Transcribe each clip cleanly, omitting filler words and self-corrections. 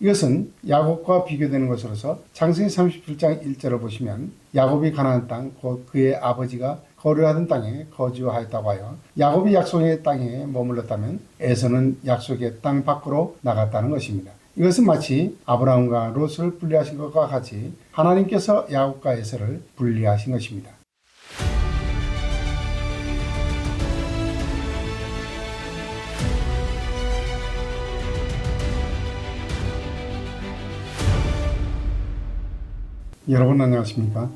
이것은 야곱과 비교되는 것으로서 창세기 37장 1절을 보시면 야곱이 가나안 땅 곧 그의 아버지가 거류하던 땅에 거주하였다고 하여 야곱이 약속의 땅에 머물렀다면 에서는 약속의 땅 밖으로 나갔다는 것입니다. 이것은 마치 아브라함과 롯을 분리하신 것과 같이 하나님께서 야곱과 에서를 분리하신 것입니다. 여러분 안녕하십니까?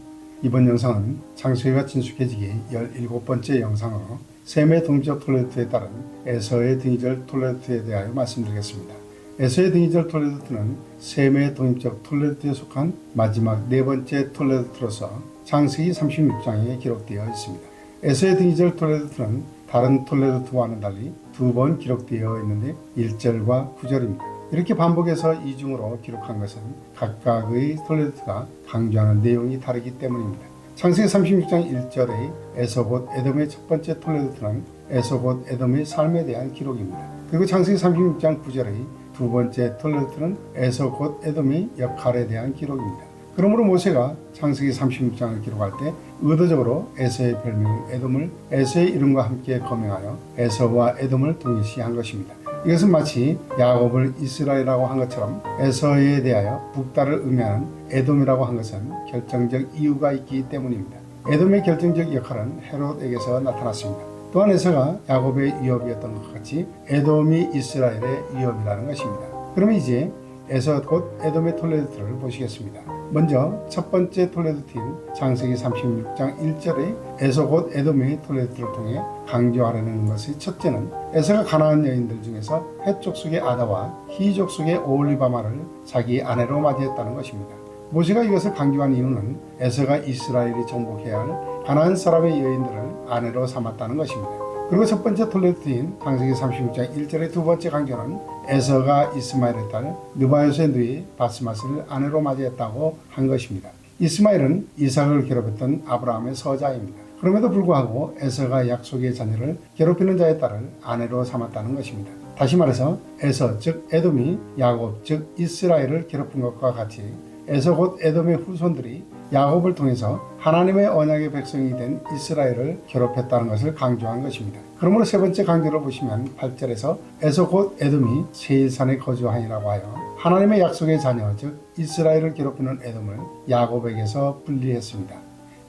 이번 영상은 창세기가 진숙해지기 17번째 영상으로 셈의 등이절 톨레도에 따른 에서의 등이절 톨레도에 대하여 말씀드리겠습니다. 에서의 등이절 톨레도는 셈의 독립적 톨레도에 속한 마지막 네 번째 톨레도로서 창세기 36장에 기록되어 있습니다. 에서의 등이절 톨레도는 다른 톨레도와는 달리 두 번 기록되어 있는데 1절과 9절입니다. 이렇게 반복해서 이중으로 기록한 것은 각각의 톨레도가 강조하는 내용이 다르기 때문입니다. 창세기 36장 1절의 에서 곧 에돔의 첫 번째 톨레도는 에서 곧 에돔의 삶에 대한 기록입니다. 그리고 창세기 36장 9절의 두 번째 톨레도는 에서 곧 에돔의 역할에 대한 기록입니다. 그러므로 모세가 창세기 36장을 기록할 때 의도적으로 에서의 별명 에돔을 에서의 이름과 함께 거명하여 에서와 에돔을 동일시한 것입니다. 이것은 마치 야곱을 이스라엘이라고 한 것처럼 에서에 대하여 북달을 의미하는 에돔이라고 한 것은 결정적 이유가 있기 때문입니다. 에돔의 결정적 역할은 헤롯에게서 나타났습니다. 또한 에서가 야곱의 위협이었던 것 같이 에돔이 이스라엘의 위협이라는 것입니다. 그러면 이제 에서 곧 에돔의 톨레도를 보시겠습니다. 먼저 첫 번째 톨레도인 창세기 36장 1절의 에서 곧 에돔의 톨레도를 통해 강조하려는 것의 첫째는 에서가 가나안 여인들 중에서 헷 족속의 아다와 히 족속의 오홀리바마를 자기 아내로 맞이했다는 것입니다. 모세가 이것을 강조한 이유는 에서가 이스라엘이 정복해야 할 가나안 사람의 여인들을 아내로 삼았다는 것입니다. 그리고 첫 번째 톨레도인 창세기 36장 1절의 두 번째 강조는 에서가 이스마엘의 딸 느바요스의 누이 바스마스를 아내로 맞이했다고 한 것입니다. 이스마엘은 이삭을 괴롭혔던 아브라함의 서자입니다. 그럼에도 불구하고 에서가 약속의 자녀를 괴롭히는 자의 딸을 아내로 삼았다는 것입니다. 다시 말해서 에서 즉 에돔이 야곱 즉 이스라엘을 괴롭힌 것과 같이 에서 곧 에돔의 후손들이 야곱을 통해서 하나님의 언약의 백성이 된 이스라엘을 괴롭혔다는 것을 강조한 것입니다. 그러므로 세 번째 강조를 보시면 8절에서 에서 곧 에돔이 세일산에 거주하니라고 하여 하나님의 약속의 자녀 즉 이스라엘을 괴롭히는 에돔을 야곱에게서 분리했습니다.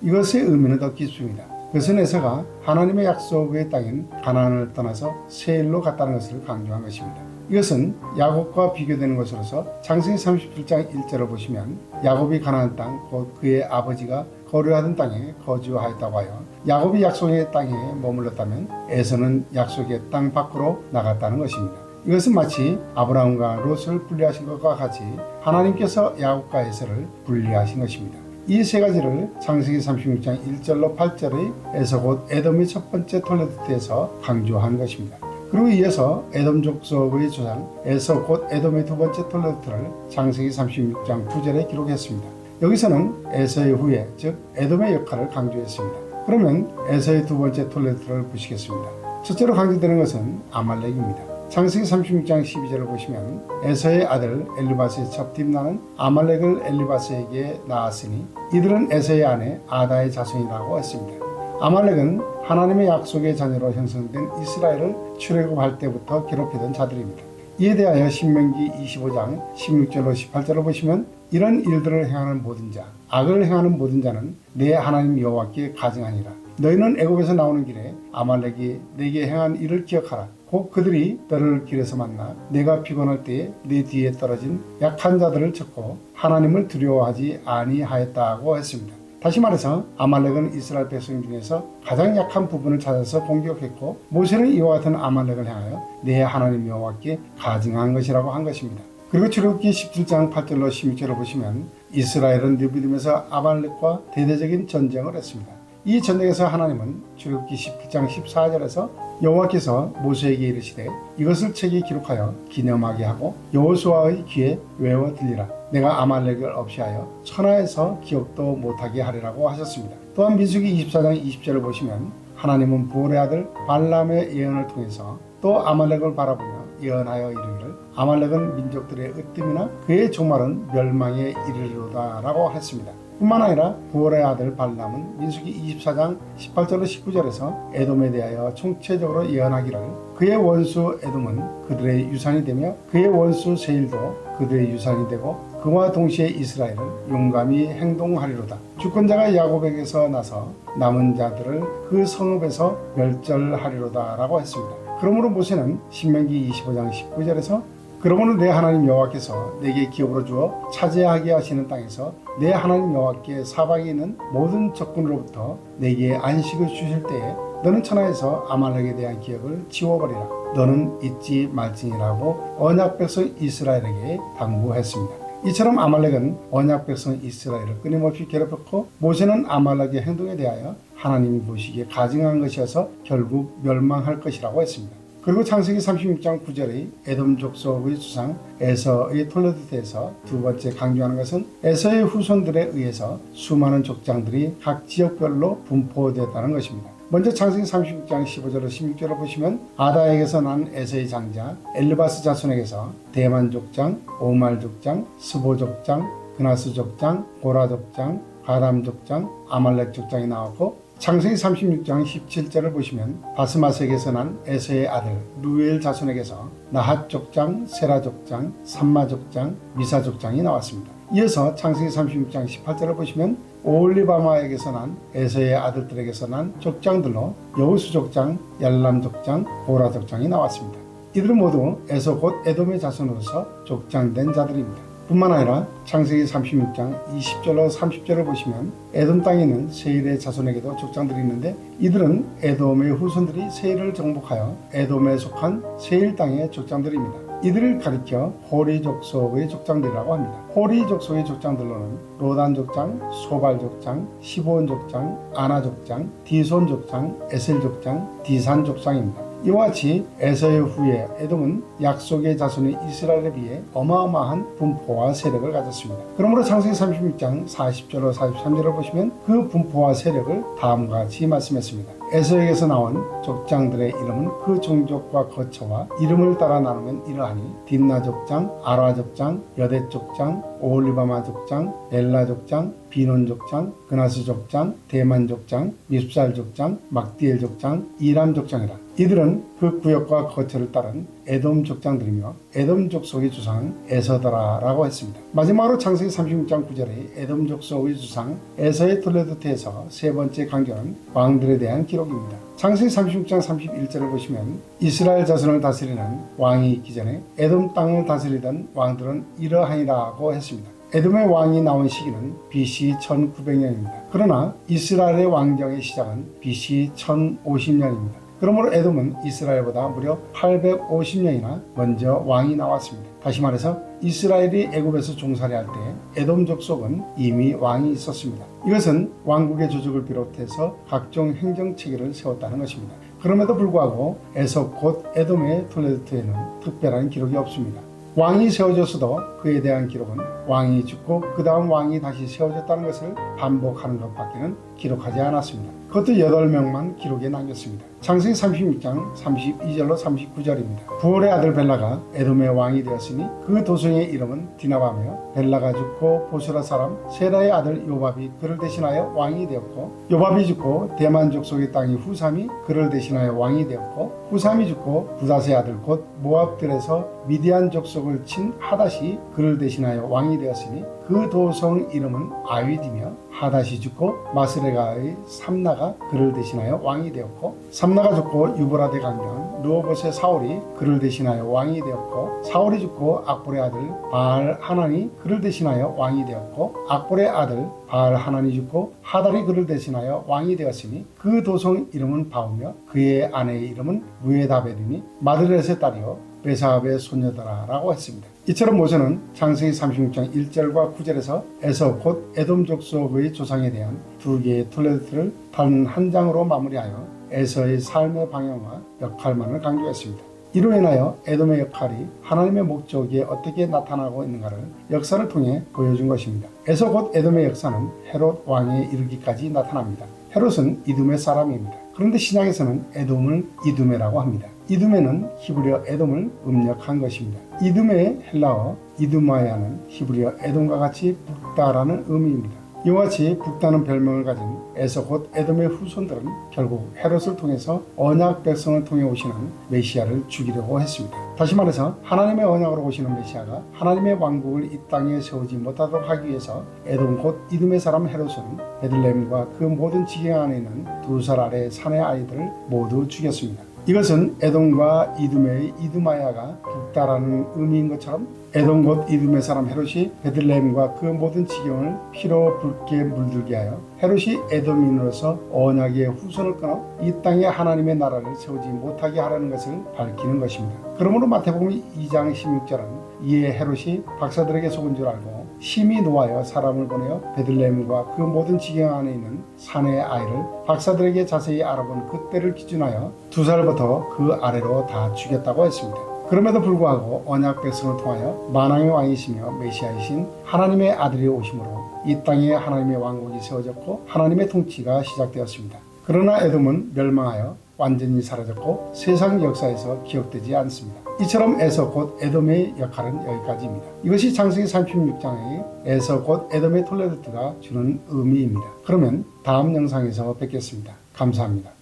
이것의 의미는 더 깊습니다. 그것은 에서가 하나님의 약속의 땅인 가나안을 떠나서 세일로 갔다는 것을 강조한 것입니다. 이것은 야곱과 비교되는 것으로서 창세기 37장 1절을 보시면 야곱이 가나안 땅 곧 그의 아버지가 거류하던 땅에 거주하였다고 하여 야곱이 약속의 땅에 머물렀다면 에서는 약속의 땅 밖으로 나갔다는 것입니다. 이것은 마치 아브라함과 롯을 분리하신 것과 같이 하나님께서 야곱과 에서를 분리하신 것입니다. 이 세 가지를 창세기 36장 1절로 8절의 에서 곧 에돔의 첫 번째 톨레도에서 강조한 것입니다. 그리고 이어서 에돔 족속의 조상 에서 곧 에돔의 두 번째 톨레도를 창세기 36장 9절에 기록했습니다. 여기서는 에서의 후예 즉 에돔의 역할을 강조했습니다. 그러면 에서의 두 번째 톨레도를 보시겠습니다. 첫째로 강조되는 것은 아말렉입니다. 창세기 36장 12절을 보시면 에서의 아들 엘리바스의 첩 딥나는 아말렉을 엘리바스에게 낳았으니 이들은 에서의 아내 아다의 자손이라고 했습니다. 아말렉은 하나님의 약속의 자녀로 형성된 이스라엘을 출애굽할 때부터 괴롭히던 자들입니다. 이에 대하여 신명기 25장 16절로 18절을 보시면 이런 일들을 행하는 모든 자, 악을 행하는 모든 자는 내 하나님 여호와께 가증하니라. 너희는 애굽에서 나오는 길에 아말렉이 내게 행한 일을 기억하라. 곧 그들이 너를 길에서 만나 내가 피곤할 때에 네 뒤에 떨어진 약한 자들을 쳤고 하나님을 두려워하지 아니하였다고 했습니다. 다시 말해서 아말렉은 이스라엘 백성 중에서 가장 약한 부분을 찾아서 공격했고 모세는 이와 같은 아말렉을 향하여 내 하나님 여호와께 가증한 것이라고 한 것입니다. 그리고 출애굽기 17장 8절로 16절을 보시면 이스라엘은 느비딤에서 아말렉과 대대적인 전쟁을 했습니다. 이 전쟁에서 하나님은 출애굽기 17장 14절에서 여호와께서 모세에게 이르시되 이것을 책에 기록하여 기념하게 하고 여호수아의 귀에 외워 들리라. 내가 아말렉을 없이하여 천하에서 기억도 못하게 하리라고 하셨습니다. 또한 민수기 24장 20절을 보시면 하나님은 부올의 아들 발람의 예언을 통해서 또 아말렉을 바라보며 예언하여 이르기를 아말렉은 민족들의 으뜸이나 그의 종말은 멸망에 이르리로다 라고 했습니다. 뿐만 아니라 부올의 아들 발람은 민수기 24장 18절로 19절에서 에돔에 대하여 총체적으로 예언하기를 그의 원수 에돔은 그들의 유산이 되며 그의 원수 세일도 그들의 유산이 되고 그와 동시에 이스라엘은 용감히 행동하리로다. 주권자가 야곱에게서 나서 남은 자들을 그 성읍에서 멸절하리로다 라고 했습니다. 그러므로 모세는 신명기 25장 19절에서 그러므로 내 하나님 여호와께서 내게 기업으로 주어 차지하게 하시는 땅에서 내 하나님 여호와께 사방에 있는 모든 적군으로부터 내게 안식을 주실 때에 너는 천하에서 아말렉에 대한 기억을 지워버리라. 너는 잊지 말지니라고 언약 백성 이스라엘에게 당부했습니다. 이처럼 아말렉은 언약 백성 이스라엘을 끊임없이 괴롭혔고 모세는 아말렉의 행동에 대하여 하나님이 보시기에 가증한 것이어서 결국 멸망할 것이라고 했습니다. 그리고 창세기 36장 9절의 에돔 족속의 주상 에서의 톨레도에서 두 번째 강조하는 것은 에서의 후손들에 의해서 수많은 족장들이 각 지역별로 분포되었다는 것입니다. 먼저 창세기 36장 15절로 16절을 보시면 아다에게서 난 에서의 장자 엘르바스 자손에게서 대만 족장, 오말 족장, 스보 족장, 그나스 족장, 고라 족장, 가람 족장, 아말렉 족장이 나왔고 창세기 36장 17절을 보시면 바스마스에게서 난 에서의 아들 루엘 자손에게서 나핫 족장, 세라 족장, 삼마 족장, 미사 족장이 나왔습니다. 이어서 창세기 36장 18절을 보시면 오홀리바마에게서 난 에서의 아들들에게서 난 족장들로 여우수 족장, 얄람 족장, 보라 족장이 나왔습니다. 이들은 모두 에서 곧 에돔의 자손으로서 족장된 자들입니다. 뿐만 아니라 창세기 36장 20절로 30절을 보시면 에돔 땅에 있는 세일의 자손에게도 족장들이 있는데 이들은 에돔의 후손들이 세일을 정복하여 에돔에 속한 세일 땅의 족장들입니다. 이들을 가리켜 호리 족속의 족장들이라고 합니다. 호리 족속의 족장들로는 로단 족장, 소발 족장, 시브온 족장, 아나 족장, 디손 족장, 에셀 족장, 디산 족장입니다. 이와 같이 에서의 후에 에돔은 약속의 자손인 이스라엘에 비해 어마어마한 분포와 세력을 가졌습니다. 그러므로 창세기 36장 40절로 43절을 보시면 그 분포와 세력을 다음과 같이 말씀했습니다. 에서에게서 나온 족장들의 이름은 그 종족과 거처와 이름을 따라 나누면 이러하니 딥나 족장, 아라 족장, 여댓 족장, 오홀리바마 족장, 엘라 족장, 비논 족장, 그나스 족장, 대만 족장, 밉살 족장, 막디엘 족장, 이람 족장이라. 이들은 그 구역과 거처를 따른 에돔 족장들이며 에돔 족속의 주상 에서더라라고 했습니다. 마지막으로 창세기 36장 9절의 에돔 족속의 주상 에서의 톨레도트에서 세 번째 강조는 왕들에 대한 기록입니다. 창세기 36장 31절을 보시면 이스라엘 자손을 다스리는 왕이 있기 전에 에돔 땅을 다스리던 왕들은 이러하니라고 했습니다. 에돔의 왕이 나온 시기는 BC 1900년입니다. 그러나 이스라엘의 왕정의 시작은 BC 1050년입니다. 그러므로 에돔은 이스라엘보다 무려 850년이나 먼저 왕이 나왔습니다. 다시 말해서 이스라엘이 애굽에서 종살이할 때 에돔 족속은 이미 왕이 있었습니다. 이것은 왕국의 조직을 비롯해서 각종 행정체계를 세웠다는 것입니다. 그럼에도 불구하고 에서 곧 에돔의 톨레도트에는 특별한 기록이 없습니다. 왕이 세워졌어도 그에 대한 기록은 왕이 죽고 그 다음 왕이 다시 세워졌다는 것을 반복하는 것밖에는 기록하지 않았습니다. 그것도 8명만 기록에 남겼습니다. 창세기 36장 32절로 39절입니다. 부올의 아들 벨라가 에돔의 왕이 되었으니 그 도성의 이름은 디나바며 벨라가 죽고 보스라 사람 세라의 아들 요밥이 그를 대신하여 왕이 되었고 요밥이 죽고 대만 족속의 땅이 후삼이 그를 대신하여 왕이 되었고 후삼이 죽고 부닷의 아들 곧 모압들에서 미디안 족속을 친 하닷이 그를 대신하여 왕이 되었으니 그 도성 이름은 아윗이며 하닷이 죽고 마스레가의 삼나가 그를 대신하여 왕이 되었고 삼나가 죽고 유브라데 강경 르호봇의 사울이 그를 대신하여 왕이 되었고 사울이 죽고 악볼의 아들 바알 하난이 그를 대신하여 왕이 되었고 악볼의 아들 바알 하난이 죽고 하달이 그를 대신하여 왕이 되었으니 그 도성 이름은 바우며 그의 아내의 이름은 무에다벨이니 마드렛의 딸이요 베사압의 소녀더라라고 했습니다. 이처럼 모세는 창세기 36장 1절과 9절에서 에서 곧 에돔 족속의 조상에 대한 두 개의 톨레도트를 단 한 장으로 마무리하여 에서의 삶의 방향과 역할만을 강조했습니다. 이로 인하여 에돔의 역할이 하나님의 목적에 어떻게 나타나고 있는가를 역사를 통해 보여준 것입니다. 에서 곧 에돔의 역사는 헤롯 왕에 이르기까지 나타납니다. 헤롯은 이두메 사람입니다. 그런데 신약에서는 에돔을 이두메라고 합니다. 이두메는 히브리어 에돔을 음력한 것입니다. 이두메의 헬라어 이두마야는 히브리어 에돔과 같이 북다라는 의미입니다. 이와 같이 북다는 별명을 가진 에서 곧 에돔의 후손들은 결국 헤롯을 통해서 언약 백성을 통해 오시는 메시아를 죽이려고 했습니다. 다시 말해서 하나님의 언약으로 오시는 메시아가 하나님의 왕국을 이 땅에 세우지 못하도록 하기 위해서 에돔 곧 이둠의 사람 헤롯은 베들레헴과 그 모든 지경 안에 있는 2살 아래의 산의 아이들을 모두 죽였습니다. 이것은 에돔과 이두메의 이두마야가 북다라는 의미인 것처럼 에돔 곧 이둠의 사람 헤롯이 베들레헴과 그 모든 지경을 피로 붉게 물들게 하여 헤롯이 에돔인으로서 언약의 후손을 끊어 이 땅에 하나님의 나라를 세우지 못하게 하라는 것을 밝히는 것입니다. 그러므로 마태복음 2장 16절은 이에 헤롯이 박사들에게 속은 줄 알고 심히 노하여 사람을 보내어 베들레헴과 그 모든 지경 안에 있는 사내의 아이를 박사들에게 자세히 알아본 그때를 기준하여 2살부터 그 아래로 다 죽였다고 했습니다. 그럼에도 불구하고 언약 백성을 통하여 만왕의 왕이시며 메시아이신 하나님의 아들이 오심으로 이 땅에 하나님의 왕국이 세워졌고 하나님의 통치가 시작되었습니다. 그러나 에돔은 멸망하여 완전히 사라졌고 세상 역사에서 기억되지 않습니다. 이처럼 에서 곧 에돔의 역할은 여기까지입니다. 이것이 창세기 36장의 에서 곧 에돔의 톨레도트가 주는 의미입니다. 그러면 다음 영상에서 뵙겠습니다. 감사합니다.